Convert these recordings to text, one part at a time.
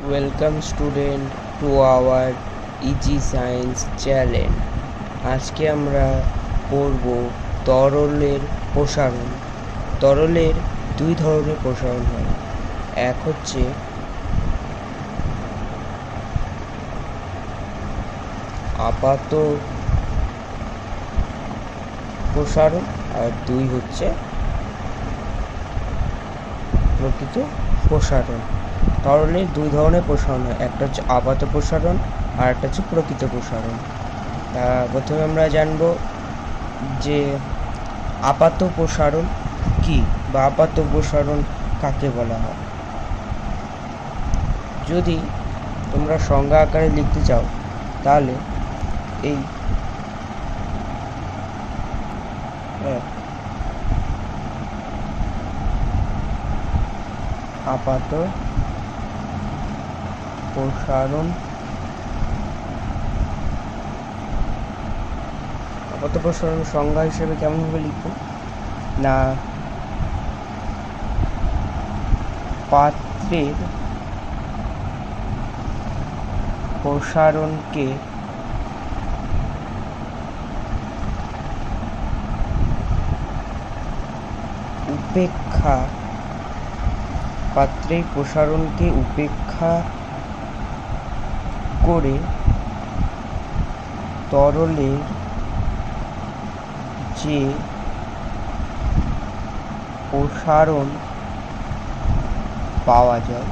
Welcome student to our easy science channel. আজকে আমরা পড়ব তরলের প্রসারণ। তরলের দুই ধরনের প্রসারণ হয়, এক হচ্ছে আপাত প্রসারণ আর দুই হচ্ছে প্রকৃত প্রসারণ। তরলের দুই ধরনের প্রসারণ হয়, একটা হচ্ছে আপাত প্রসারণ আর একটা হচ্ছে প্রকৃত প্রসারণ। তা প্রথমে আমরা জানব যে আপাত প্রসারণ কি বা আপাত প্রসারণ কাকে বলা হয়। যদি তোমরা সংজ্ঞা আকারে লিখতে চাও তাহলে এই আপাত প্রসারণ আপাত প্রসারণ সংজ্ঞা হিসেবে কেমনভাবে লিখব না, পাত্রের প্রসারণকে উপেক্ষা করে তরলের যে প্রসারণ পাওয়া যায়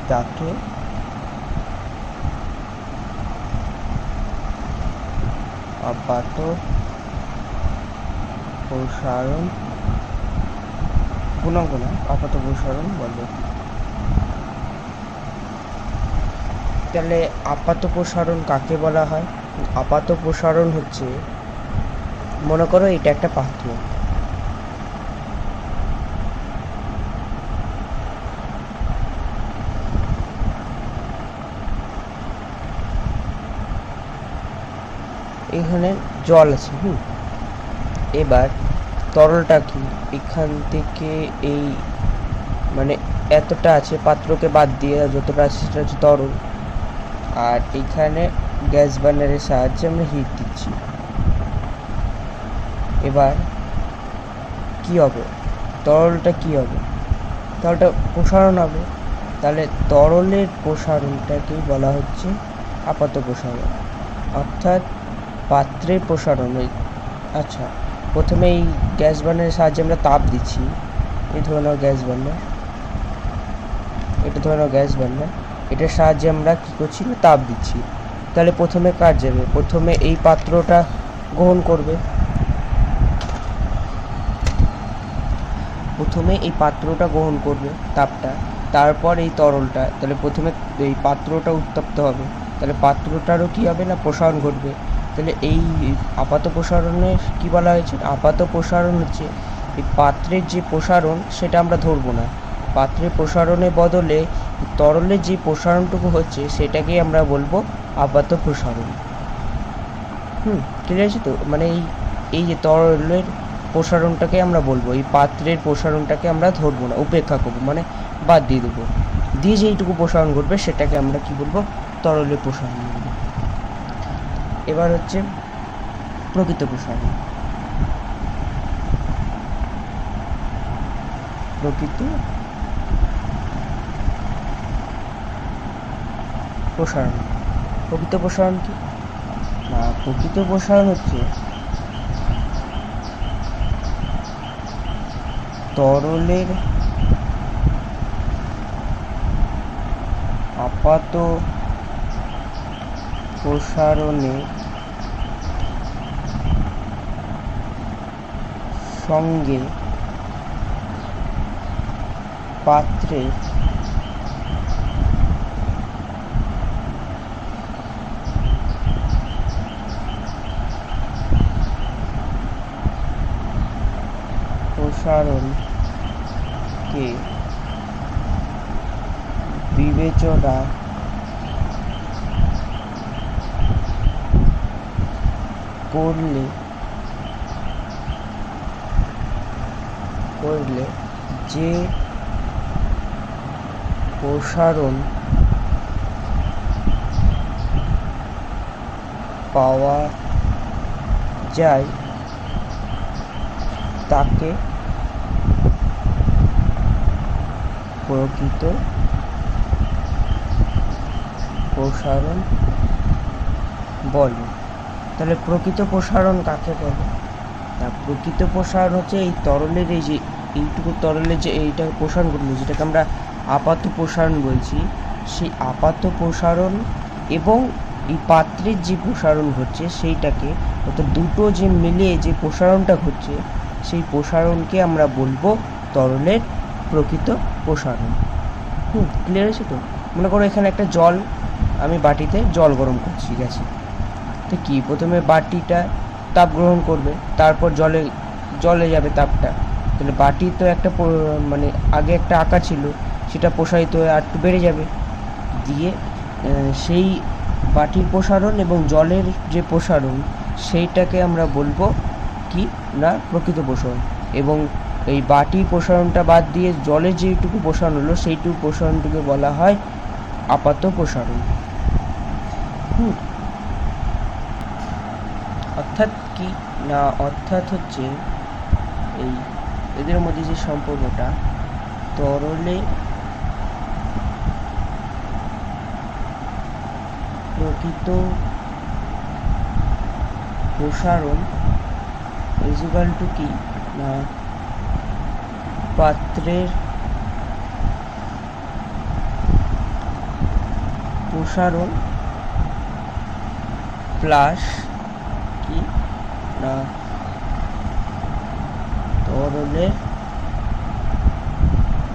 তাকে আপাত প্রসারণ আপাত প্রসারণ বলে। তাহলে আপাত প্রসারণ কাকে বলা হয়? আপাত প্রসারণ হচ্ছে, মনে করো এটা একটা পাত্র, এখানে জল আছে, এবার তরলটা কি এখান থেকে এই মানে এতটা আছে, পাত্রকে বাদ দিয়ে যতটা আছে সেটা হচ্ছে তরল, আর এখানে গ্যাস বার্নারের সাহায্যে আমরা হিট দিচ্ছি। এবার কি হবে, তরলটা কি হবে, তরলটা প্রসারণ হবে। তাহলে তরলের প্রসারণটাকেই বলা হচ্ছে আপাত প্রসারণ, অর্থাৎ পাত্রের প্রসারণ। আচ্ছা, প্রথমে এই গ্যাস বার্নারের সাহায্যে আমরা তাপ দিচ্ছি, এই ধরে নাও গ্যাস বার্নার, এটা ধরে নাও গ্যাস বার্নার, এটার সাহায্যে আমরা কী করছি না তাপ দিচ্ছি। তাহলে প্রথমে কাজ যাবে, প্রথমে এই পাত্রটা গ্রহণ করবে, তাপটা, তারপর এই তরলটা, তাহলে প্রথমে এই পাত্রটা উত্তপ্ত হবে, তাহলে পাত্রটারও কী হবে না প্রসারণ ঘটবে। তাহলে এই আপাত প্রসারণে কী বলা হয়েছে, আপাত প্রসারণ হচ্ছে এই পাত্রের যে প্রসারণ সেটা আমরা ধরবো না, পাত্রের প্রসারণের বদলে তরলের যে প্রসারণটুকু হচ্ছে সেটাকেই আমরা বলবো আপাত প্রসারণ। ঠিক আছে তো, মানে এই যে তরলের প্রসারণটাকে আমরা বলবো, এই পাত্রের প্রসারণটাকে আমরা ধরবো না, উপেক্ষা করবো, মানে বাদ দিয়ে দেবো, দিয়ে যেইটুকু প্রসারণ ঘটবে সেটাকে আমরা কি বলবো, তরলের প্রসারণ বলবো। এবার হচ্ছে প্রকৃত প্রসারণ। প্রকৃত প্রসারণ কি না, প্রকৃত প্রসারণ হচ্ছে তরলের আপাত প্রসারণে সঙ্গে পাত্রের প্রসারণকে বিবেচনা করলে করলে যে প্রসারণ পাওয়া যায় তাকে প্রকৃত প্রসারণ বলে। তাহলে প্রকৃত প্রসারণ কাকে বলে? তা প্রকৃত প্রসারণ হচ্ছে এই তরলের এই যে এইটুকু তরলের যে এইটা প্রসারণ করলো, যেটাকে আমরা আপাত প্রসারণ বলছি, সেই আপাত প্রসারণ এবং এই পাত্রের যে প্রসারণ হচ্ছে সেইটাকে, অর্থাৎ দুটো যে মিলে যে প্রসারণটা হচ্ছে সেই প্রসারণকে আমরা বলবো তরলের প্রকৃত প্রসারণ। ক্লিয়ার আছে তো? মনে করো এখানে একটা জল, আমি বাটিতে জল গরম করছি গ্যাসে, তো কি প্রথমে বাটিটা তাপ গ্রহণ করবে, তারপর জলে যাবে তাপটা, তাহলে বাটি তো একটা মানে আগে একটা আকার ছিল, সেটা প্রসারিত হয়ে আর একটু বেড়ে যাবে, দিয়ে সেই বাটির প্রসারণ এবং জলের যে প্রসারণ সেইটাকে আমরা বলবো কি না প্রকৃত প্রসারণ। এবং এই বাটির প্রসারণটা বাদ দিয়ে জলের যেটুকু প্রসারণ হলো সেইটুকু প্রসারণটুকে বলা হয় আপাত প্রসারণ। অর্থাৎ কি না, অর্থাৎ হচ্ছে এই এদের মধ্যে যে সম্পর্কটা, তরলে প্রকৃত প্রসারণ ইকুয়াল টু কি না পাত্রের প্রসারণ প্লাস কি না তরলের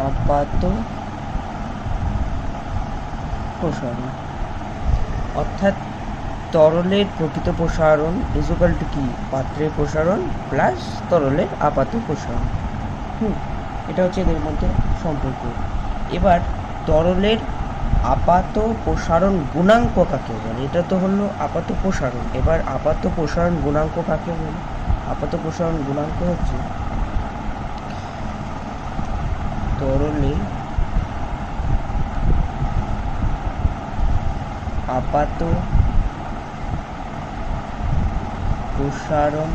আপাত প্রসারণ। অর্থাৎ তরলের প্রকৃত প্রসারণ ইকুয়াল টু কি পাত্রের প্রসারণ প্লাস তরলের আপাত প্রসারণ। এটা হচ্ছে এদের মধ্যে সম্পর্ক। এবার তরলের আপাত প্রসারণ গুণাঙ্ক কাকে বলে? এটা তো হলো আপাত প্রসারণ। এবার আপাত প্রসারণ গুণাঙ্ক কাকে বলে? আপাত প্রসারণ গুণাঙ্ক হচ্ছে তরলে আপাত প্রসারণ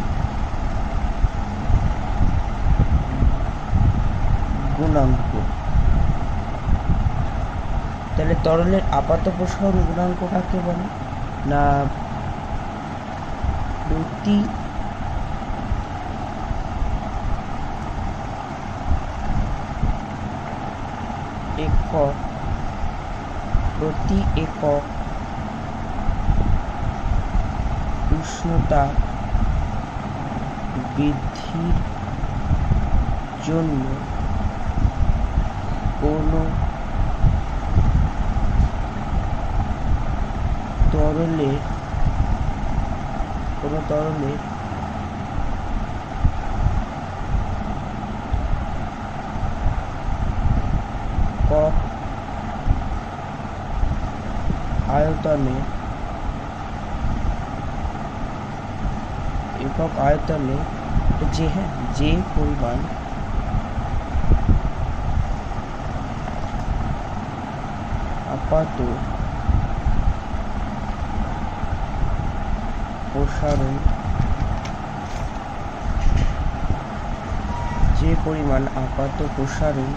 গুণাঙ্ক। তাহলে তরলের আপাত প্রসারণ গুণাঙ্ক কাকে বলে না প্রতি একক উষ্ণতা বৃদ্ধির জন্য কোনো তরলের একক আয়তনে যে পরিমাণ আপাত প্রসারণ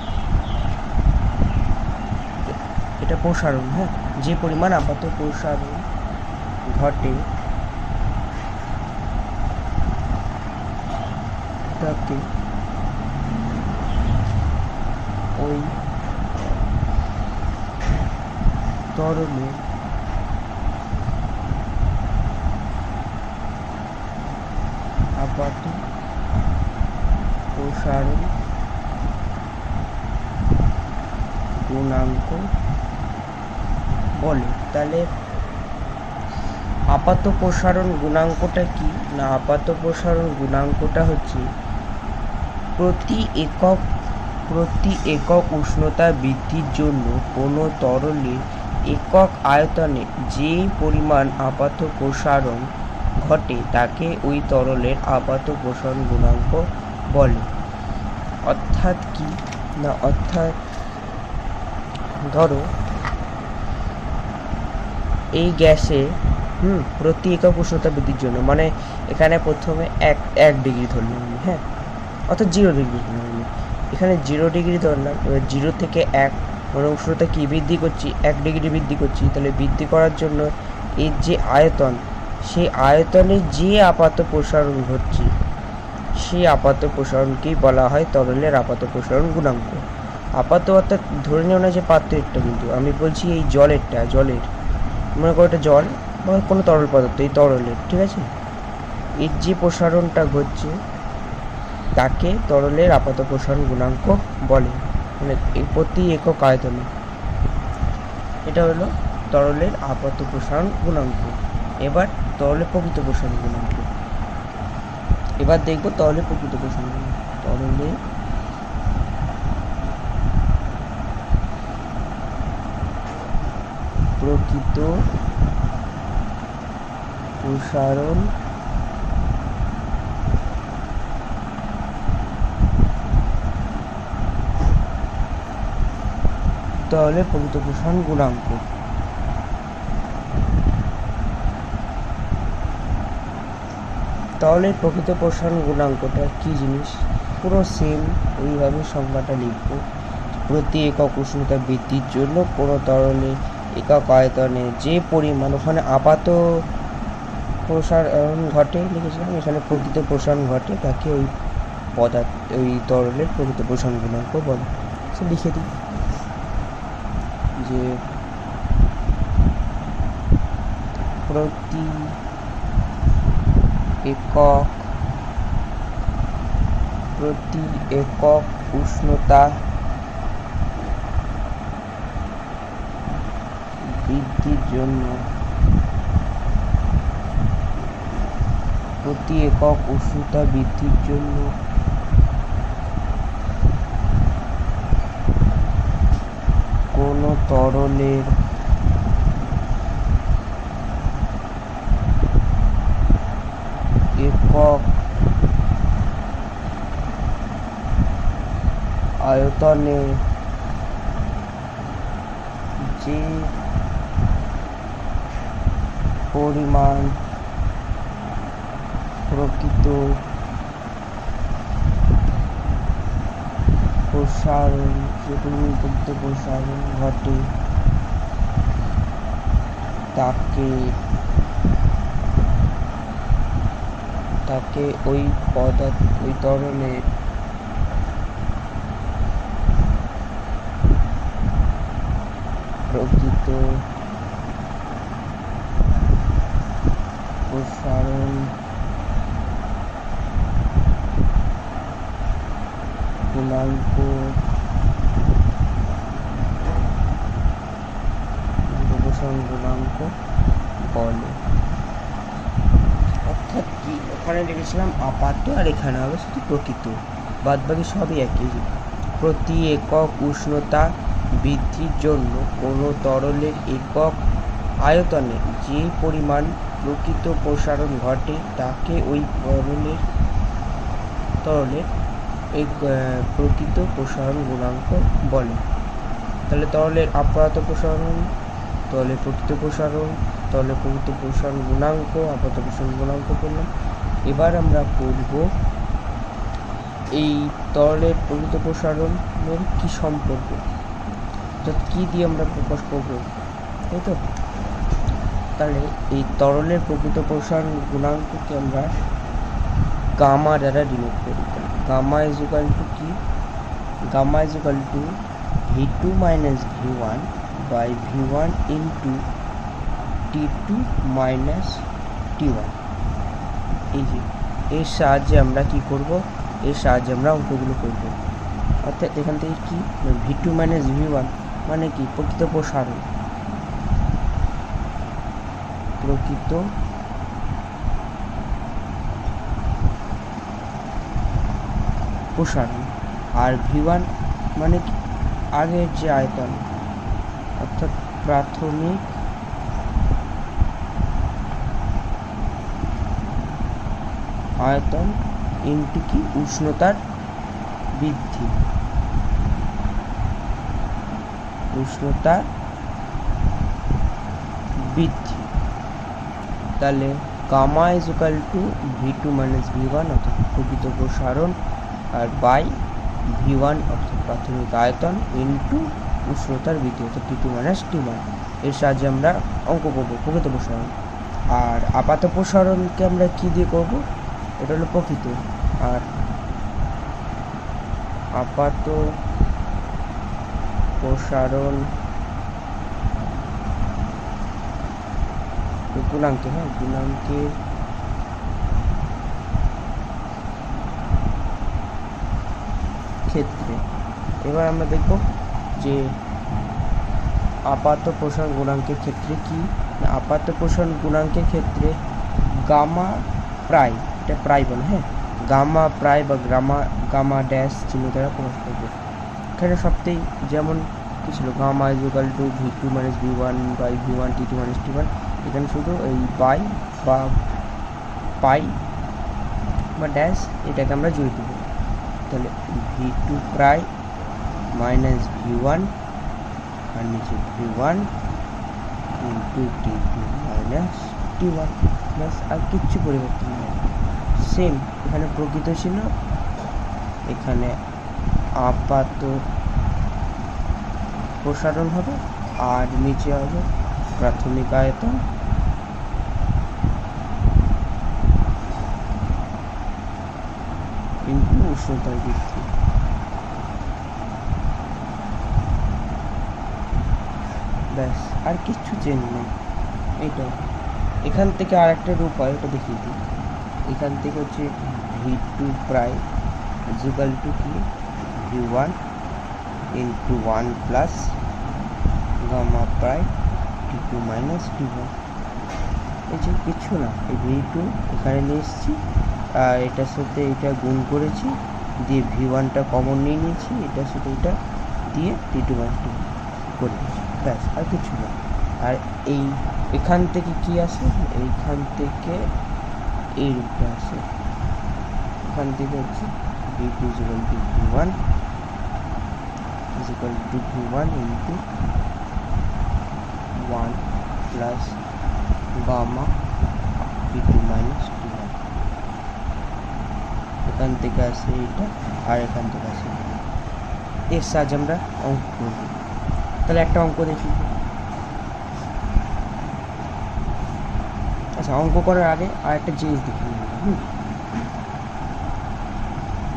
এটা প্রসারণ, যে পরিমাণ আপাত প্রসারণ ঘটে তাকে ওই তরলের আপাত প্রসারণ গুণাঙ্ক বলে। তাহলে আপাত প্রসারণ গুণাঙ্কটা কি না, আপাত প্রসারণ গুণাঙ্কটা হচ্ছে প্রতি একক উষ্ণতা বৃদ্ধির জন্য কোনো তরলের একক আয়তনে যে পরিমাণ আপাত প্রসারণ ঘটে তাকে ওই তরলের আপাত প্রসারণ গুণাঙ্ক বলে। অর্থাৎ কি না, অর্থাৎ ধরো এই গ্যাসে প্রতি একক উষ্ণতা বৃদ্ধির জন্য, মানে এখানে প্রথমে এক ডিগ্রি ধরলাম আমি, হ্যাঁ, অর্থাৎ 0 ডিগ্রি ধরলাম আমি, এখানে 0 ডিগ্রি ধরলাম। এবার 0 থেকে 1 মানে উষ্ণতা কি বৃদ্ধি করছি, 1 ডিগ্রি বৃদ্ধি করছি। তাহলে বৃদ্ধি করার জন্য এর যে আয়তন, সেই আয়তনে যে আপাত প্রসারণ ঘটছে, সেই আপাত প্রসারণকেই বলা হয় তরলের আপাত প্রসারণ গুণাঙ্ক। আপাত অর্থাৎ ধরে নেও না যে পাত্রেরটা, কিন্তু আমি বলছি এই জলের মনে করো এটা জল বা কোনো তরল পদার্থ, এই তরলের, ঠিক আছে, এর যে প্রসারণটা ঘটছে তাকে তরলের আপাত প্রসারণ গুণাঙ্ক বলে, মানে প্রতি একক আয়তনে। এটা হলো তরলের আপাত প্রসারণ গুণাঙ্ক। এবার তরলের প্রকৃত প্রসারণ গুণাঙ্ক, এবার দেখবো তরলের প্রকৃত প্রসারণ গুণাঙ্ক। তরলের প্রকৃত প্রসারণ তরলের প্রকৃত প্রসারণ গুণাঙ্ক। তরলের প্রকৃত প্রসারণ গুণাঙ্কটা কি জিনিস, পুরো সেম ওইভাবে সংজ্ঞাটা লিখবো। প্রতি একক উষ্ণতা বৃদ্ধির জন্য কোনো তরলে একক আয়তনে যে পরিমাণ, ওখানে আপাত প্রসারণ ঘটে লিখেছিলাম, এখানে প্রকৃত প্রসারণ ঘটে, তাকে ওই তরলের প্রকৃত প্রসারণ গুণাঙ্ক বলে। সে লিখে দিই যে প্রতি একক উষ্ণতা বৃদ্ধির জন্য কোন তরলের একক আয়তনে যে পরিমাণ প্রকৃত প্রসারণ ঘটে তাকে ওই তরলের প্রকৃত প্রসারণ গুণাঙ্ক বলে। অর্থাৎ কি, ওখানে লিখেছিলাম আপাত আর এখানে হবে শুধু প্রকৃত, বাদ বাকি সবই একই। প্রতি একক উষ্ণতা বৃদ্ধির জন্য কোনো তরলের একক আয়তনে যে পরিমাণ প্রকৃত প্রসারণ ঘটে তাকে ওই তরলের প্রকৃত প্রসারণ গুণাঙ্ক বলে। তাহলে তরলের আপাত প্রসারণ, তরলের প্রকৃত প্রসারণ, তরলের প্রকৃত প্রসারণ গুণাঙ্ক, আপাত প্রসারণ গুণাঙ্ক করলাম। এবার আমরা করব এই তরলের প্রকৃত প্রসারণের কি সম্পর্ক, কি দিয়ে আমরা প্রকাশ করবো, তাই তো। তাহলে এই তরলের প্রকৃত প্রসারণ গুণাঙ্ককে আমরা গামা দ্বারা ডিনোট করি। গামা ইজ ইকুয়াল টু কি, gamma is equal to V2 minus V1 by V1 into T2 minus T1। এই যে এর সাহায্যে আমরা কি করব, এর সাহায্যে আমরা অঙ্কগুলো করব। অর্থাৎ এখান থেকে কি V2 মাইনাস V1 মানে কি প্রকৃত প্রসারণ, আর V1 মানে কি আগের যে আয়তন, অর্থাৎ প্রাথমিক আয়তন ইন্টু কি উষ্ণতার বৃদ্ধি, উষ্ণতা বৃদ্ধি। তাহলে gamma is equal to V2 minus V1 অর্থাৎ প্রকৃত প্রসারণ, আর বাই V1 অর্থাৎ প্রাথমিক আয়তন ইন্টু উষ্ণতার বৃদ্ধি অর্থাৎ T2 মাইনাস T1। এর সাহায্যে আমরা অঙ্ক করবো প্রকৃত প্রসারণ। আর আপাত প্রসারণকে আমরা কি দিয়ে করব, এটা হলো প্রকৃত। আর আপাত প্রসারণ গুণাঙ্কে, হ্যাঁ গুণাঙ্কের ক্ষেত্রে এবার আমরা দেখব যে আপাত প্রসারণ গুণাঙ্কের ক্ষেত্রে কি, আপাত প্রসারণ গুণাঙ্কের ক্ষেত্রে গামা প্রাই, এটা প্রাই বলে, হ্যাঁ গামা প্রাই বা গামা ড্যাশ চিহ্ন দ্বারা প্রকাশ করবে। এখানে সবটাই যেমন কি ছিল, gamma is equal to V2 minus V1 by V1 T2 minus T1। এখানে শুধু এই বাই বা পাই বা ড্যাশ এটাকে আমরা জুড়ে দেবো। তাহলে V2 প্রাই মাইনাস V1 আর নিচে V1 into T2 minus T1, ব্যাস আর কিচ্ছু পরিবর্তন নেই, সেম। এখানে প্রকৃত ছিল, এখানে আপাত প্রসারণ হবে, আর নিচে হবে প্রাথমিক আয়তন ইন্টু উষ্ণতার বৃদ্ধি। ব্যাস আর কিচ্ছু চেঞ্জ নেই। এইটা এখান থেকে আর একটা রূপ হয়, ওটা দেখিয়ে দিই। এখান থেকে হচ্ছে V2 প্রাই ইজ ইকুয়াল টু কি V1 into 1 plus gamma prime T2 minus T1। এই যে কিছু না, এই V2 এখানে নিয়ে এসেছি, আর এটার সাথে এটা গুণ করেছি, দিয়ে V1টা কমন নিয়ে নিয়েছি, এটার সাথে এটা দিয়ে T2 মাইনাস T1 করে দিয়েছি, ব্যাস আর কিছু না। আর এই এখান থেকে কি আসে, এইখান থেকে এই রূপটা আসে, এখান থেকে হচ্ছে V2 is equal to V1 is equal to V1 into 1 plus gamma T2 minus T1। এখান থেকে আসে এটা, আর এখান থেকে আসে, এর সাহায্যে আমরা অঙ্ক করব। তাহলে একটা অঙ্ক দেখি। আচ্ছা, অঙ্ক করার আগে আর একটা জিনিস দেখি।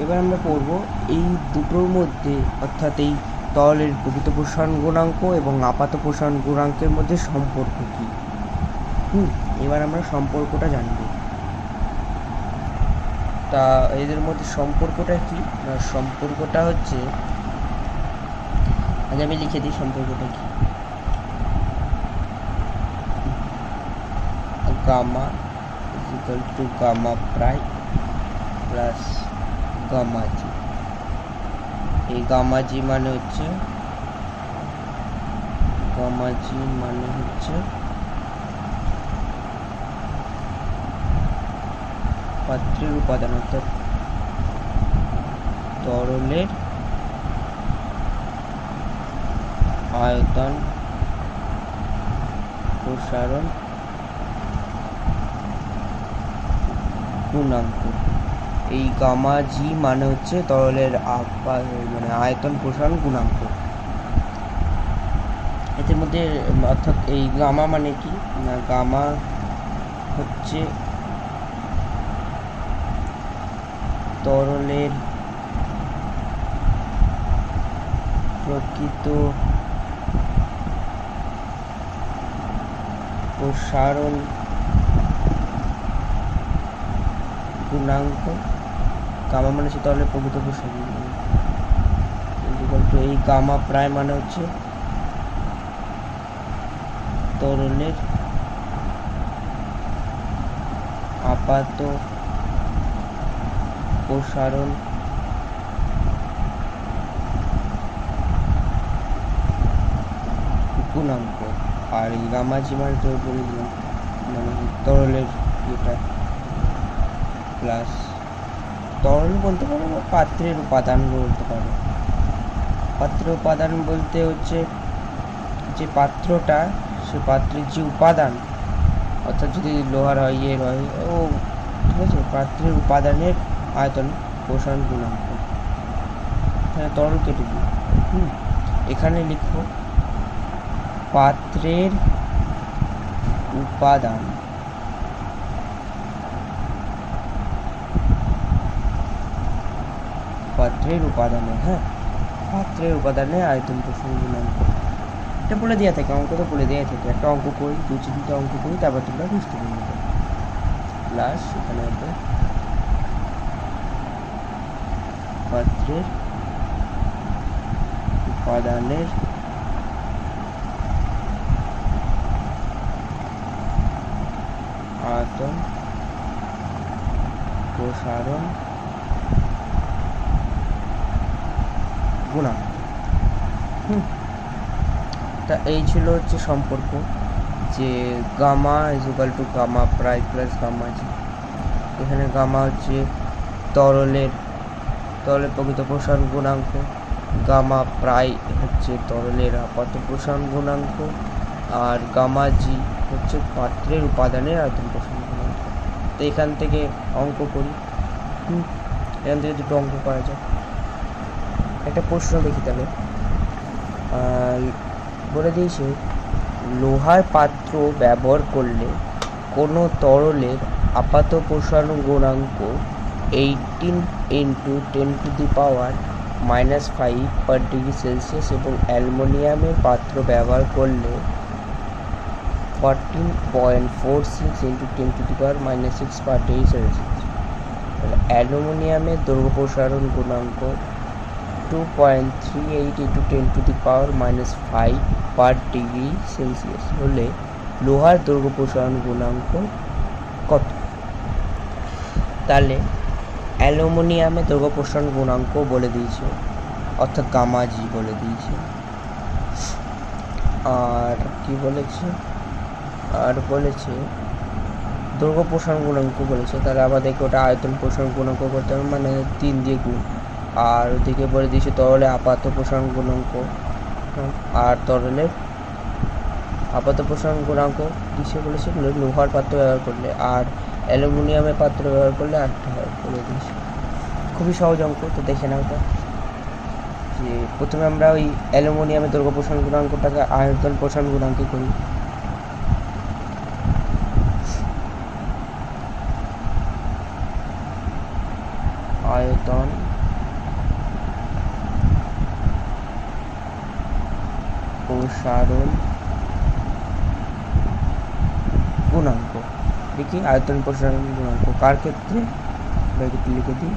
এবার আমরা পড়ব এই দুটোর মধ্যে, অর্থাৎ এই তরলের প্রকৃত প্রসারণ গুণাঙ্ক এবং আপাত প্রসারণ গুণাঙ্কের মধ্যে সম্পর্ক কি। এবার আমরা সম্পর্কটা জানব। তা এদের মধ্যে সম্পর্কটা কি, না সম্পর্কটা হচ্ছে, আজ আমি লিখে দিই সম্পর্কটা কি। Gamma is equal to gamma prime plus gamma G. এই গামা জি মানে হচ্ছে পাত্রের উপাদান, অর্থাৎ তরলের আয়তন প্রসারণ গুণাঙ্ক। এই গামা জি মানে হচ্ছে তরলের মানে আয়তন প্রসারণ গুণাঙ্ক। এদের মধ্যে অর্থাৎ এই গামা মানে কি, না গামা হচ্ছে তরলের প্রকৃত প্রসারণ গুণাঙ্ক। গামা মানে হচ্ছে তরলের প্রকৃত প্রসারণ গুণাঙ্ক। এই গামা প্রায় মানে হচ্ছে তরলের আপাত প্রসারণ গুণাঙ্ক। আর এই গামা জি মানে তো বলে দিলাম, মানে তরলের এটা প্লাস তরল বলতে পারো বা পাত্রের উপাদান বলতে পারো। পাত্রের উপাদান বলতে হচ্ছে যে পাত্রটা, সে পাত্রের যে উপাদান, অর্থাৎ যদি লোহার হয়, ইয়ের হয়, ও ঠিক আছে, পাত্রের উপাদানের আয়তন প্রসারণ গুণাঙ্ক। এখানে তরল কেটে দিই, এখানে লিখো পাত্রের উপাদান, পাত্রের উপাদানে, হ্যাঁ, পাত্রের উপাদানে আয়তন প্রসারণ গুণাঙ্ক। এটা বলে দেওয়া থাকে, অঙ্ক তো বলে দেওয়া থাকে। একটা অঙ্ক করি, 2-3টা অঙ্ক করি, তারপর তোমরা বুঝতে পারবে। প্লাস এখানে হবে পাত্রের উপাদানের আয়তন প্রসারণ গুণাঙ্ক। তা এই ছিল হচ্ছে সম্পর্ক, যে gamma equal to gamma prime plus gamma G. এখানে গামা হচ্ছে তরলের প্রকৃত প্রসারণ গুণাঙ্ক, গামা প্রাই হচ্ছে তরলের আপাত প্রসারণ গুণাঙ্ক, আর গামা জি হচ্ছে পাত্রের উপাদানের আয়তন প্রসারণ গুণাঙ্ক। তো এখান থেকে অঙ্ক করি, এখান থেকে দুটো অঙ্ক করা যায়। একটা প্রশ্ন দেখি তাহলে, বলে দিয়েছে লোহার পাত্র ব্যবহার করলে কোনো তরলের আপাত প্রসারণ গুণাঙ্ক 18 × 10⁻⁻5 পার ডিগ্রি সেলসিয়াস এবং অ্যালুমিনিয়ামের পাত্র ব্যবহার করলে 14.46 × 10⁻⁻6 পার ডিগ্রি সেলসিয়াস। অ্যালুমিনিয়ামের দৈর্ঘ্য প্রসারণ গুণাঙ্ক 2.38 × 10⁻⁻5 পার ডিগ্রি সেলসিয়াস হলে লোহার দৈর্ঘ্য প্রসারণ গুণাঙ্ক কত? তাহলে অ্যালুমিনিয়ামের দৈর্ঘ্য প্রসারণ গুণাঙ্ক বলে দিয়েছে, অর্থাৎ গামা জি বলে দিয়েছে। আর কি বলেছে, আর বলেছে দৈর্ঘ্য প্রসারণ গুণাঙ্ক বলেছে, তাহলে আমাদেরকে ওটা আয়তন প্রসারণ গুণাঙ্ক করতে হবে, মানে 3 দিয়ে গুণ। আর ওদিকে বলে দিয়েছে তরলের আপাত প্রসারণ গুণাঙ্ক, আর তরলের আপাত প্রসারণ গুণাঙ্ক কিসে বলেছে, লোহার পাত্র ব্যবহার করলে, আর অ্যালুমিনিয়ামের পাত্র ব্যবহার করলে 8টা হয় বলে দিয়েছে। খুবই সহজ অঙ্ক, তো দেখে নাও। যে প্রথমে আমরা ওই অ্যালুমিনিয়ামের দৈর্ঘ্য প্রসারণ গুণাঙ্কটাকে আয়তন প্রসারণ গুণাঙ্কে করি। আয়তন প্রসারণ গুণাঙ্ক, দেখি আয়তন প্রসারণ গুণাঙ্ক কার ক্ষেত্রে, ব্র্যাকেটে লিখে দিই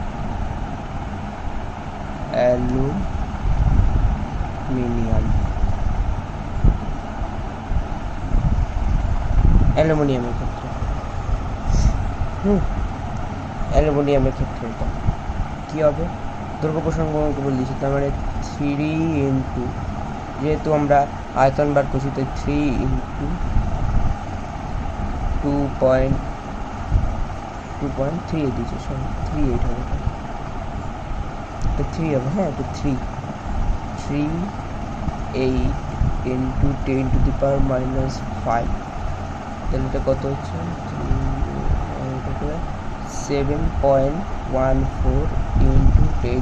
অ্যালুমিনিয়ামের ক্ষেত্রে। অ্যালুমিনিয়ামের ক্ষেত্রে এটা কী হবে, দৈর্ঘ্য প্রসারণ গুণাঙ্ক বলে দিয়েছি, তার মানে 3 × যেহেতু আমরা আয়তন বার করছি, তো 3 × 2.38 দিয়েছে, সরি 38 হবে, তো 3 হবে, হ্যাঁ, তো 38 × 10⁻⁵, তাহলে এটা কত হচ্ছে 7.14 × 10⁻⁵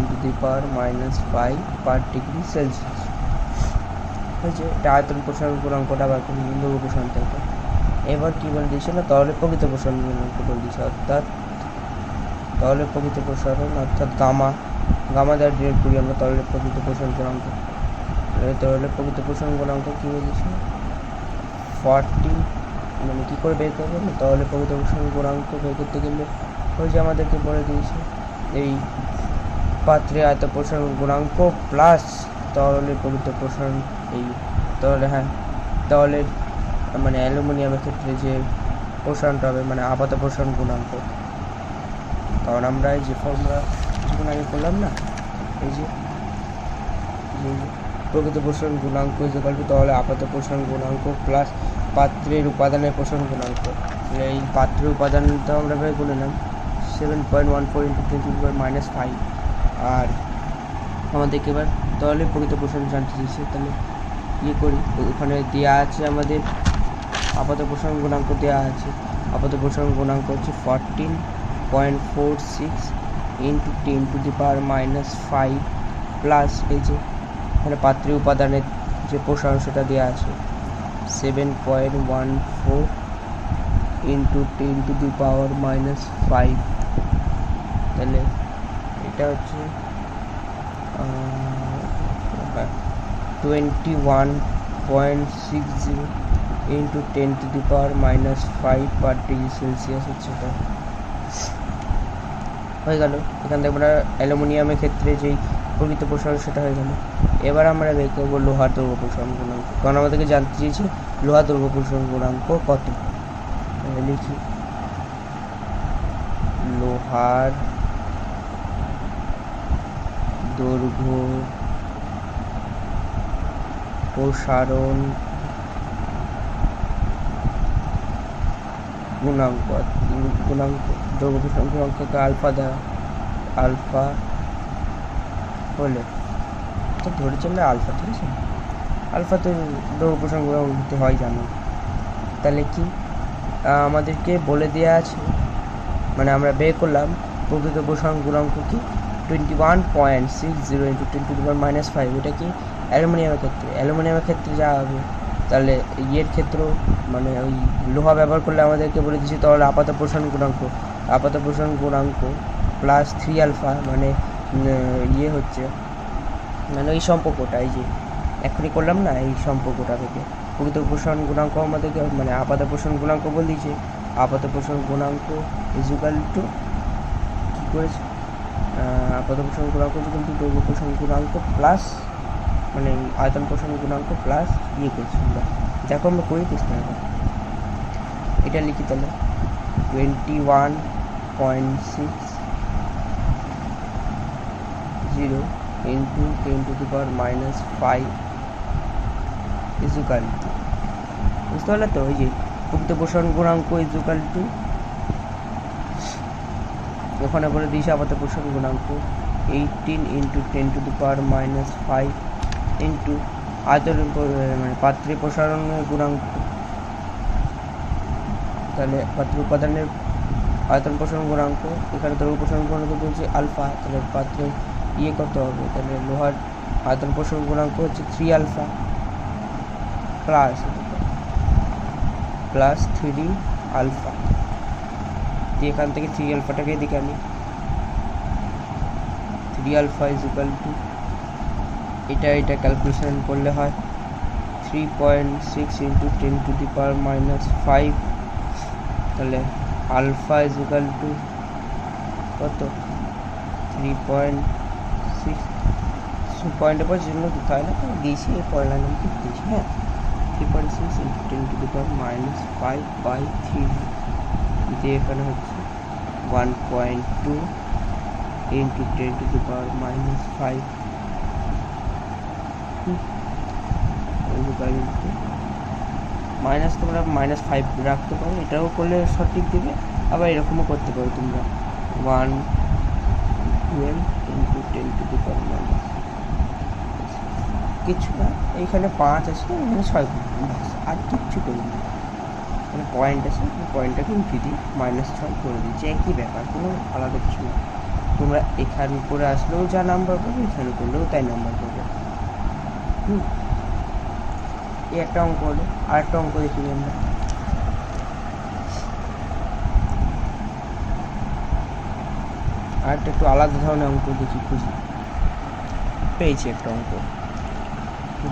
পার ডিগ্রি সেলসিয়াস হয়েছে। এটা আয়তন প্রসারণ গুণাঙ্কটা বা দৈর্ঘ্য প্রসারণ থেকে। এবার কী বলে দিয়েছে না, তরলের প্রকৃত প্রসারণ গুণাঙ্ক বলে দিয়েছে, অর্থাৎ তরলের প্রকৃত প্রসারণ, অর্থাৎ গামা দ্বারা ডিভাইড করি আমরা তরলের প্রকৃত প্রসারণ গুণাঙ্ক। তরলের প্রকৃত প্রসারণ গুণাঙ্ক কী বলে দিয়েছে 40, মানে কী করে বের করবো না, তরলের প্রকৃত প্রসারণ গুণাঙ্ক বের করতে গেলে ওই যে আমাদেরকে বলে দিয়েছে এই পাত্রের আয়তন প্রসারণ গুণাঙ্ক প্লাস তরলের প্রকৃত প্রসারণ, এই তরলে, হ্যাঁ, তরলের মানে অ্যালুমিনিয়ামের ক্ষেত্রে যে প্রসারণটা হবে, মানে আপাত প্রসারণ গুণাঙ্ক। কারণ আমরা এই যে ফর্মুলা কিছুক্ষণ আগে করলাম না, এই যে প্রকৃত প্রসারণ গুণাঙ্ক ইকুয়াল টু তাহলে আপাত প্রসারণ গুণাঙ্ক প্লাস পাত্রের উপাদানের প্রসারণ গুণাঙ্ক। এই পাত্রের উপাদানটা আমরা বের করে নিলাম 7.14 × 10⁻⁵। আর আমাদেরকে এবার তরলের প্রকৃত প্রসারণ জানতে চাইছে, তাহলে ইয়ে করি। ওখানে দেওয়া আছে আমাদের আপাত প্রসারণ গুণাঙ্ক দেওয়া আছে। আপাত প্রসারণ গুণাঙ্ক হচ্ছে 14.46 × 10⁻⁵ প্লাস এই যে এখানে পাত্রীয় উপাদানের যে প্রসারণ সেটা দেওয়া আছে 7.14 × 10⁻⁵। তাহলে এটা হচ্ছে 21.60 × 10⁻⁵ পার ডিগ্রি সেলসিয়াস হচ্ছে এটা। হয়ে গেল। এখান থেকে আমরা অ্যালুমিনিয়ামের ক্ষেত্রে যেই প্রকৃত প্রসারণ সেটা হয়ে গেল। এবার আমরা বের করবো লোহার দৈর্ঘ্য প্রসারণ গুণাঙ্ক, কারণ আমাদেরকে জানতে চেয়েছি লোহার দৈর্ঘ্য প্রসারণ গুণাঙ্ক কত। লিখি লোহার দৈর্ঘ্য প্রসারণ গুণাঙ্ক দৈর্ঘ্য প্রসারণ গুণাঙ্ককে আলফা দ্বারা, আলফা হলে তো ধরে চললে আলফা, ঠিক আছে। আলফা তো দৈর্ঘ্য প্রসারণ গুণাঙ্ক দিতে হয় জানো। তাহলে কি আমাদেরকে বলে দেওয়া আছে, মানে আমরা বের করলাম প্রকৃত প্রসারণ গুণাঙ্ক কি 21.60 × 10⁻⁵। এটা কি অ্যালুমিনিয়ামের ক্ষেত্রে। অ্যালুমিনিয়ামের ক্ষেত্রে যা হবে, তাহলে ইয়ের ক্ষেত্রেও মানে ওই লোহা ব্যবহার করলে আমাদেরকে বলে দিচ্ছি তাহলে আপাত প্রসারণ গুণাঙ্ক, আপাত প্রসারণ গুণাঙ্ক প্লাস 3α, মানে ইয়ে হচ্ছে মানে ওই সম্পর্কটা, এই যে এখনই করলাম না, এই সম্পর্কটা থেকে প্রকৃত প্রসারণ গুণাঙ্ক আমাদেরকে মানে আপাত প্রসারণ গুণাঙ্ক বলে দিয়েছে। আপাত প্রসারণ গুণাঙ্ক ইজুকাল টু কী করেছে, আপাত প্রসারণ গুণাঙ্ক ইজুকাল টু দৈর্ঘ্য প্রসারণ গুণাঙ্ক প্লাস মানে আয়তন প্রসারণ গুণাঙ্ক প্লাস ইয়ে করছি আমরা, দেখো আমরা করি বুঝতে হবে। এটা লিখি তাহলে 21.60 × 10⁻⁵ ইজুকাল টু, বুঝতে পারলে তো, ওই যে প্রকৃত প্রসারণ গুণাঙ্ক ইজুকাল টু ওখানে বলে দিয়েছে আপাত প্রসারণ গুণাঙ্ক 18 × 10⁻⁵ ইন্টু আয়তন মানে পাত্রে প্রসারণের গুণাঙ্ক, তাহলে পাত্র উপাদানের আয়তন প্রসারণ গুণাঙ্ক, এখানে দৈর্ঘ্য প্রসারণ গুণাঙ্ক বলছে আলফা, তাহলে পাত্রে ইয়ে কত হবে, তাহলে লোহার আয়তন প্রসারণ গুণাঙ্ক হচ্ছে 3α প্লাস 3α দিয়ে এখান থেকে 3αটাকে এদিকে আনি, 3α ইজুকাল টু এটা ক্যালকুলেশন করলে হয় 3.6 × 10⁻⁵। তাহলে আলফা ইজুকাল টু কত 3.6, পয়েন্টের পর জন্য দিতে হয় না, দিয়েছি এই পরের লাইন আমি দিয়েছি। হ্যাঁ 3.6 × 10⁻⁵/3 দিয়ে এখানে হচ্ছে 1.2 × 10⁻⁵। মাইনাস তোমরা -5 রাখতে পারো, এটাও করলে সঠিক দেবে, আবার এরকমও করতে পারো তোমরা 112 × 10⁻⁻। কিছু না, এইখানে 5 আছে, এখানে 6 আর কিচ্ছু করি না, মানে পয়েন্ট আছে, পয়েন্টটাকে উঠিয়ে দিই -6 করে দিচ্ছি, একই ব্যাপার, কোনো আলাদা কিছু না। তোমরা এখানে করে আসলেও যা নাম্বার পাবে, এখানে করলেও তাই নাম্বার পাবে। এই একটা অঙ্ক হলো, আর একটা অঙ্ক দেখি আমরা। আর একটু আলাদা ধরনের অঙ্ক দেখি, খুঁজি, পেয়েছি একটা অঙ্ক।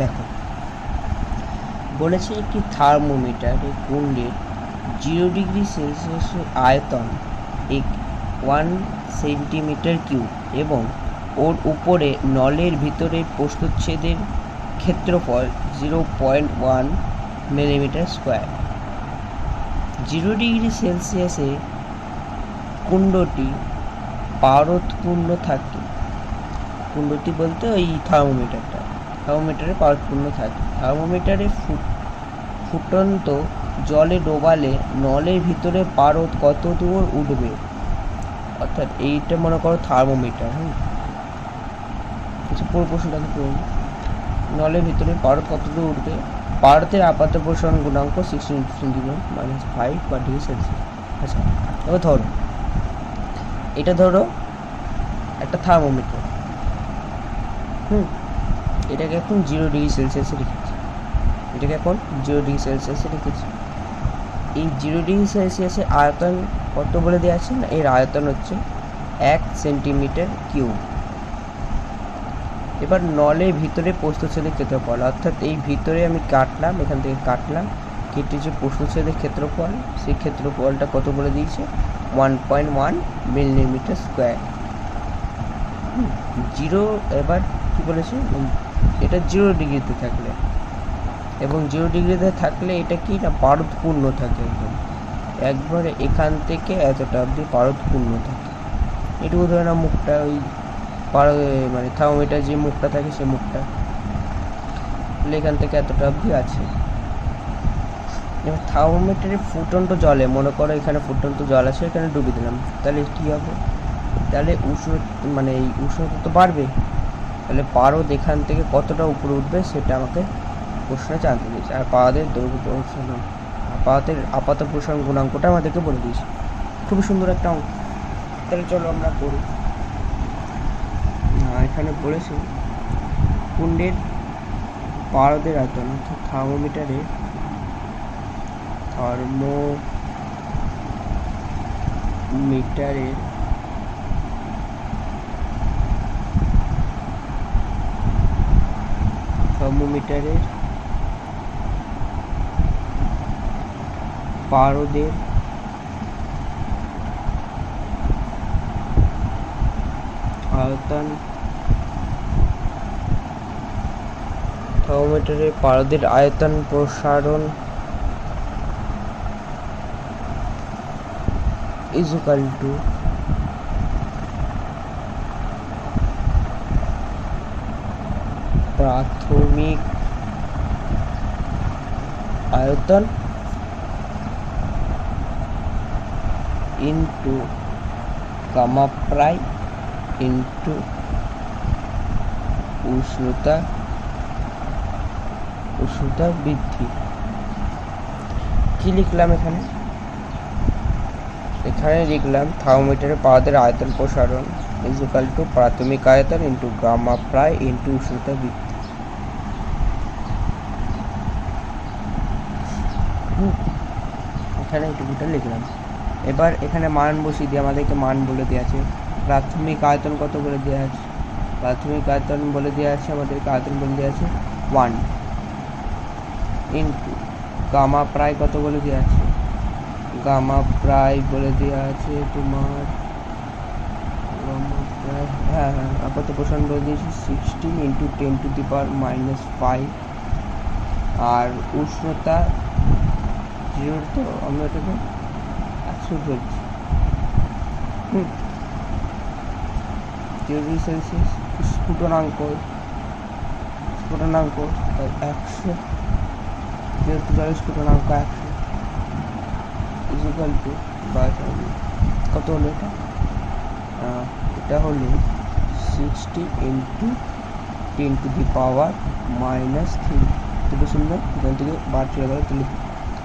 দেখো বলেছে একটি থার্মোমিটারে কুণ্ডের 0 ডিগ্রি সেলসিয়াসের আয়তন 1 সেন্টিমিটার কিউব এবং ওর উপরে নলের ভিতরে প্রস্থচ্ছেদের ক্ষেত্রফল 0.1 মিলিমিটার স্কোয়ার। 0 ডিগ্রি সেলসিয়াসে কুণ্ডটি পারদপূর্ণ থাকে, কুণ্ডটি বলতে ওই থার্মোমিটারে পারদপূর্ণ থাকে। থার্মোমিটারে ফুটন্ত জলে ডোবালে নলের ভিতরে পারদ কত দূর উঠবে, অর্থাৎ এইটা মনে করো থার্মোমিটার। কিছু পুরো প্রশ্নটাকে পড়ুন। নলের ভিতরে পারদ কত দূর উঠবে? পারদের আপাত প্রসারণ গুণাঙ্ক 16 - 5 বা ডিগ্রি সেলসিয়াস। আচ্ছা, এবার ধরো এটা ধরো একটা থার্মোমিটার। এটাকে এখন 0 ডিগ্রি সেলসিয়াসে রেখেছি। এই 0 ডিগ্রি সেলসিয়াসে আয়তন কত বলে দেওয়া আছে না, এর আয়তন হচ্ছে 1 সেন্টিমিটার কিউব। এবার নলের ভিতরে প্রস্থচ্ছেদের ক্ষেত্রফল, অর্থাৎ এই ভিতরে আমি কাটলাম, এখান থেকে কাটলাম, কেটে যে প্রস্থচ্ছেদের ক্ষেত্রফল, সেই ক্ষেত্রফলটা কত বলে দিয়েছে 1.1 মিলিমিটার স্কোয়ার। জিরো, এবার কী বলেছে, এটা 0 ডিগ্রিতে থাকলে, এবং 0 ডিগ্রিতে থাকলে এটা কি না পারদপূর্ণ থাকে, একবারে এখান থেকে এতটা অবধি পারদপূর্ণ থাকে। এটুকু ধরে না মুখটা, ওই মানে থার্মোমিটার যে মুখটা থাকে সে মুখটা এখান থেকে এতটা অবধি আছে। এবার থার্মোমিটারের ফুটন্ত জলে, মনে করো এখানে ফুটন্ত জল আছে, এখানে ডুবিয়ে দিলাম, তাহলে কী হবে? তাহলে মানে এই উষ্ণতা তো বাড়বে, তাহলে পারদ এখান থেকে কতটা উপরে উঠবে সেটা আমাকে প্রশ্নে জানতে দিয়েছে। আর পারদের দৈর্ঘ্য প্রসারণ, পারদের আপাত প্রসারণ গুণাঙ্কটা আমাদেরকে বলে দিয়েছে। খুবই সুন্দর একটা অঙ্ক। তাহলে চলো আমরা করি। এখানে বলেছে কুণ্ডের পারদের আয়তন, অর্থাৎ থার্মোমিটারের পারদের আয়তন, থার্মোমিটারের পারদের আয়তন প্রসারণ ইকুয়াল টু প্রাথমিক আয়তন ইন্টু গামা প্রাই ইন্টু উষ্ণতা বৃদ্ধি। কি লিখলাম এখানে লিখলাম থার্মোমিটারের পারদের আয়তন প্রসারণ ইকুয়াল টু প্রাথমিক আয়তন ইন্টু গামা প্রাই ইন্টু উষ্ণতা বৃদ্ধি। এখানে এইটুকুটা লিখলাম। এবার এখানে মান বসিয়ে দিয়ে আমাদেরকে মান বলে দেওয়া আছে। প্রাথমিক আয়তন কত বলে দেওয়া আছে? আমাদেরকে আয়তন বলে দেওয়া আছে 1 ইন্টু গামা প্রায় কত বলে দেওয়া আছে? গামা প্রায় বলে দেওয়া আছে তোমার আপাত প্রসারণ বলে দিয়েছি 16 ইন্টু 10⁻⁻5। আর উষ্ণতা 0, তো আমরা এটাকে 100 ধরছি। 0 ডিগ্রি সেলসিয়াস স্ফুটনাঙ্ক 100, যেহেতু জলের স্ফুটনাঙ্ক 100 ইকুয়াল টু, কত হলো এটা? এটা হলো 60 ইন্টু 10⁻⁻3। খুবই সুন্দর। এখান থেকে বার চলে গেল, তাহলে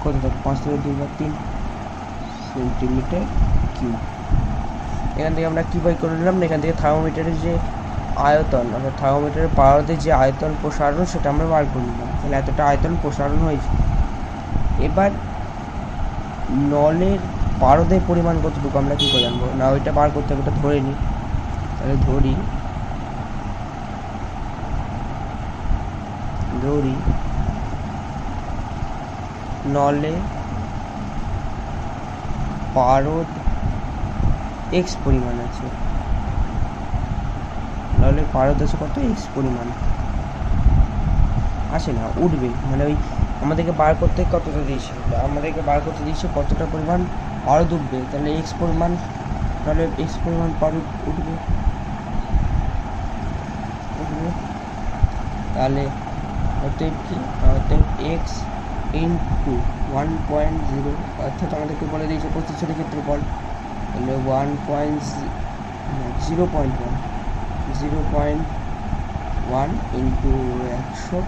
কত থাকে? 5 থেকে 2 বার 3 সেন্টিমিটার কিউব। এখান থেকে আমরা কী বাই করে নিলাম না, এখান থেকে থার্মোমিটারের যে আয়তন, অর্থাৎ থার্মোমিটারের পারদের যে আয়তন প্রসারণ সেটা আমরা বার করে নিলাম। তাহলে এতটা আয়তন প্রসারণ হয়েছে। এবার নলের পারদের পরিমাণ কতটুকু আমরা কী করে জানবো? না ওইটা বার করতে হবে, ওটা ধরে নিই। তাহলে ধরি নলে পারদ এক্স পরিমাণ আছে। নলের পারদ আছে কত? এক্স পরিমাণ আছে না, উঠবে, মানে ওই আমাদেরকে বার করতে কতটা দিয়েছে, কতটা পরিমাণ পারদ উঠবে। তাহলে এক্স পরিমাণ, তাহলে এক্স পরিমাণ পারদ উঠবে। তাহলে অতএব এক্স ইন্টু 1.0, অর্থাৎ আমাদেরকে বলে দিয়েছে প্রতিচ্ছদের ক্ষেত্রফল। তাহলে 1.0 0.1 0.1 ইন্টু 100,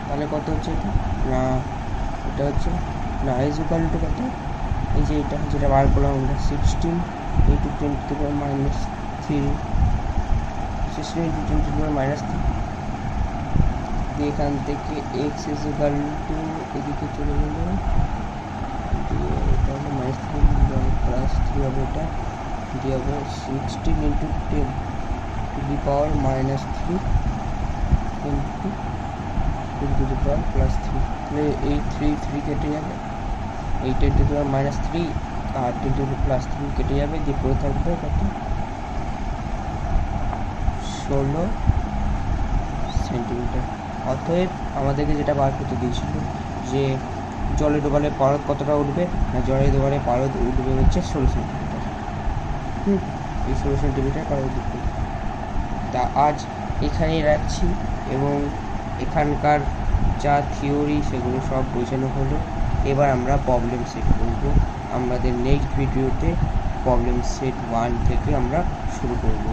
তাহলে কত হচ্ছে এটা? না এটা হচ্ছে না ইজ ইকুয়াল টু কত, এই যে এটা যেটা বার করলাম আমরা 16 into 10 to the power -3, 16 into 10 to the power -3, দিয়ে এখান থেকে এক্স ইজ ইকুয়াল টু এদিকে চলে গেল, দিয়ে এটা হলো -3 +3 হবে, এটা দিয়ে হবে 16 into 10 to the power -3 into 10 to the power +3, তাহলে এই 3 কেটে যাবে, এই 10 to the power -3 R 10 to the power +3 কেটে যাবে, দিয়ে পড়ে থাকবে কত 16 সেন্টিমিটার। অতএব আমাদেরকে যেটা বার করতে দিয়েছিল যে জলে ডোবালে পারদ কতটা উঠবে, না জলে ডোবালে পারদ উঠবে হচ্ছে 16 সেন্টিমিটার। এই 16 সেন্টিমিটার পারদ উঠবে। তা আজ এখানেই রাখছি, এবং এখানকার যা থিওরি সেগুলো সব বোঝানো হলো। এবার আমরা প্রবলেম সেট করব। আমাদের নেক্সট ভিডিওতে প্রবলেম সেট 1 থেকে আমরা শুরু করব।